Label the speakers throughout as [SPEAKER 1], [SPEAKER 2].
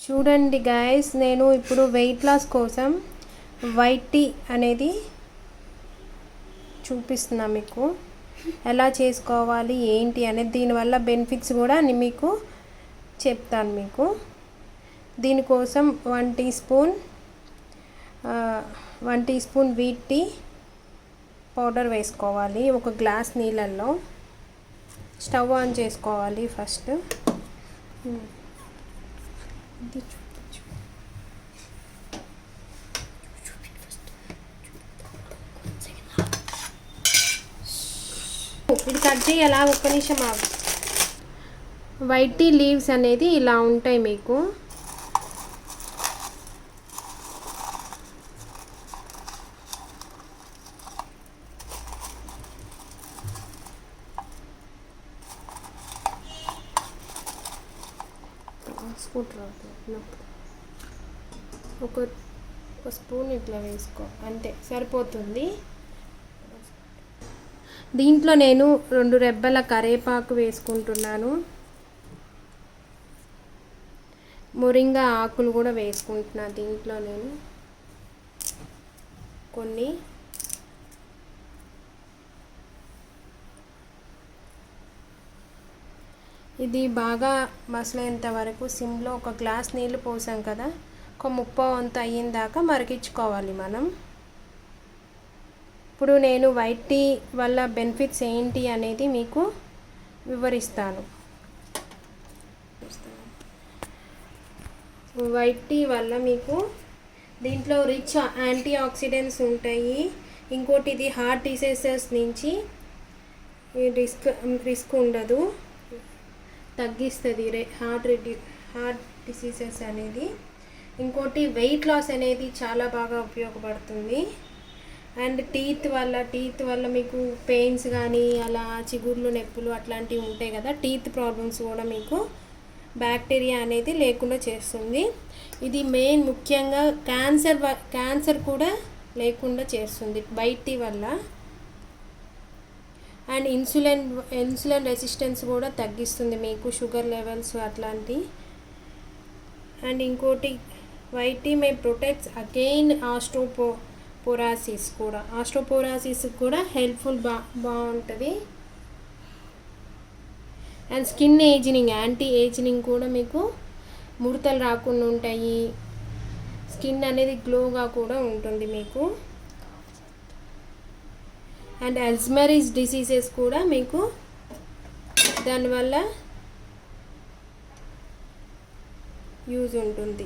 [SPEAKER 1] చూడండి గైస్, నేను ఇప్పుడు వెయిట్ లాస్ కోసం వైట్ టీ అనేది చూపిస్తున్నా మీకు. ఎలా చేసుకోవాలి ఏంటి అనేది, దీనివల్ల బెనిఫిట్స్ కూడా మీకు చెప్తాను మీకు. దీనికోసం 1 teaspoon white tea powder వేసుకోవాలి ఒక గ్లాస్ నీళ్ళల్లో. స్టవ్ ఆన్ చేసుకోవాలి ఫస్ట్. ఇది కట్ చేయాలా, ఒక్క నిమిషం ఆగు. వైట్ టీ లీవ్స్ అనేది ఇలా ఉంటాయి మీకు. ఒక స్పూన్ ఇట్లా వేసుకో, అంతే సరిపోతుంది. దీంట్లో నేను 2 రెబ్బల కరివేపాకు వేసుకుంటున్నాను. మొరింగా ఆకులు కూడా వేసుకుంటున్నా దీంట్లో నేను కొన్ని. ఇది బాగా మసలేంత వరకు సిమ్లో ఒక గ్లాస్ నీళ్ళు పోసాం కదా, ఒక 30 వంతు అయిన దాకా మరిగించుకోవాలి మనం. ఇప్పుడు నేను వైట్ టీ వల్ల బెనిఫిట్స్ ఏంటి అనేది మీకు వివరిస్తాను. వైట్ టీ వల్ల మీకు దీంట్లో రిచ్ యాంటీ ఆక్సిడెంట్స్ ఉంటాయి. ఇంకోటి ఇది హార్ట్ డిసీజెస్ నుంచి రిస్క్ ఉండదు, తగ్గిస్తుంది హార్ట్ డిసీజెస్ అనేది. ఇంకోటి వెయిట్ లాస్ అనేది చాలా బాగా ఉపయోగపడుతుంది. అండ్ టీత్ వల్ల మీకు పెయిన్స్ కానీ అలా చిగుర్లు నొప్పులు అట్లాంటివి ఉంటాయి కదా, టీత్ ప్రాబ్లమ్స్ కూడా మీకు బ్యాక్టీరియా అనేది లేకుండా చేస్తుంది. ఇది మెయిన్ ముఖ్యంగా క్యాన్సర్ కూడా లేకుండా చేస్తుంది వైట్ టీ వల్ల. అండ్ ఇన్సులిన్ రెసిస్టెన్స్ కూడా తగ్గిస్తుంది మీకు, షుగర్ లెవెల్స్ అట్లాంటి. అండ్ ఇంకోటి వైట్ టీ మే ప్రొటెక్ట్స్ అగైన్ ఆస్ట్రోపోరాసిస్ కూడా హెల్ప్ఫుల్ బాగుంటుంది. అండ్ స్కిన్ యాంటీ ఏజింగ్ కూడా మీకు ముడతలు రాకుండా ఉంటాయి. స్కిన్ అనేది గ్లోగా కూడా ఉంటుంది మీకు. అండ్ అల్జైమర్స్ డిసీజెస్ కూడా మీకు దానివల్ల యూజ్ ఉంటుంది.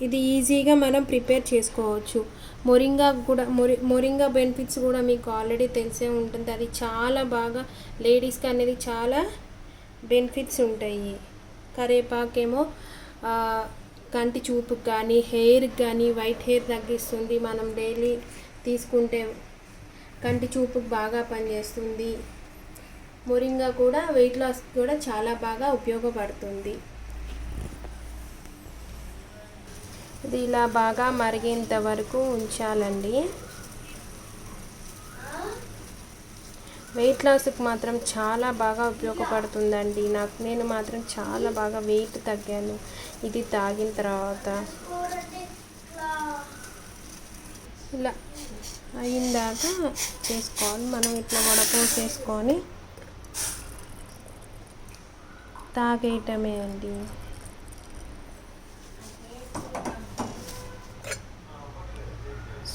[SPEAKER 1] ఇది ఈజీగా మనం ప్రిపేర్ చేసుకోవచ్చు. మొరింగా బెనిఫిట్స్ కూడా మీకు ఆల్రెడీ తెలిసే ఉంటుంది. అది చాలా బాగా లేడీస్కి అనేది చాలా బెనిఫిట్స్ ఉంటాయి. కరివేపాకేమో కంటి చూపుకి కానీ హెయిర్కి కానీ వైట్ హెయిర్ తగ్గిస్తుంది. మనం డైలీ తీసుకుంటే కంటి చూపుకి బాగా పనిచేస్తుంది. మొరింగా కూడా వెయిట్ లాస్ కూడా చాలా బాగా ఉపయోగపడుతుంది. ఇది ఇలా బాగా మరిగేంత వరకు ఉంచాలండి. వెయిట్ లాస్కి మాత్రం చాలా బాగా ఉపయోగపడుతుందండి. నేను మాత్రం చాలా బాగా వెయిట్ తగ్గాను ఇది తాగిన తర్వాత. ఇలా అయిందాక చేసుకోవాలి మనం. ఇట్లా వడపోసేసుకొని తాగేయటమే అండి.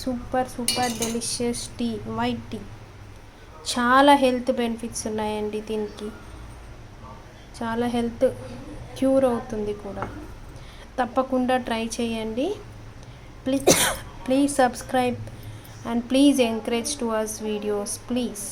[SPEAKER 1] Super delicious tea, white tea. చాలా హెల్త్ బెనిఫిట్స్ ఉన్నాయండి దీనికి. చాలా హెల్త్ క్యూర్ అవుతుంది కూడా. తప్పకుండా ట్రై చేయండి. Please subscribe and please encourage to us videos, please.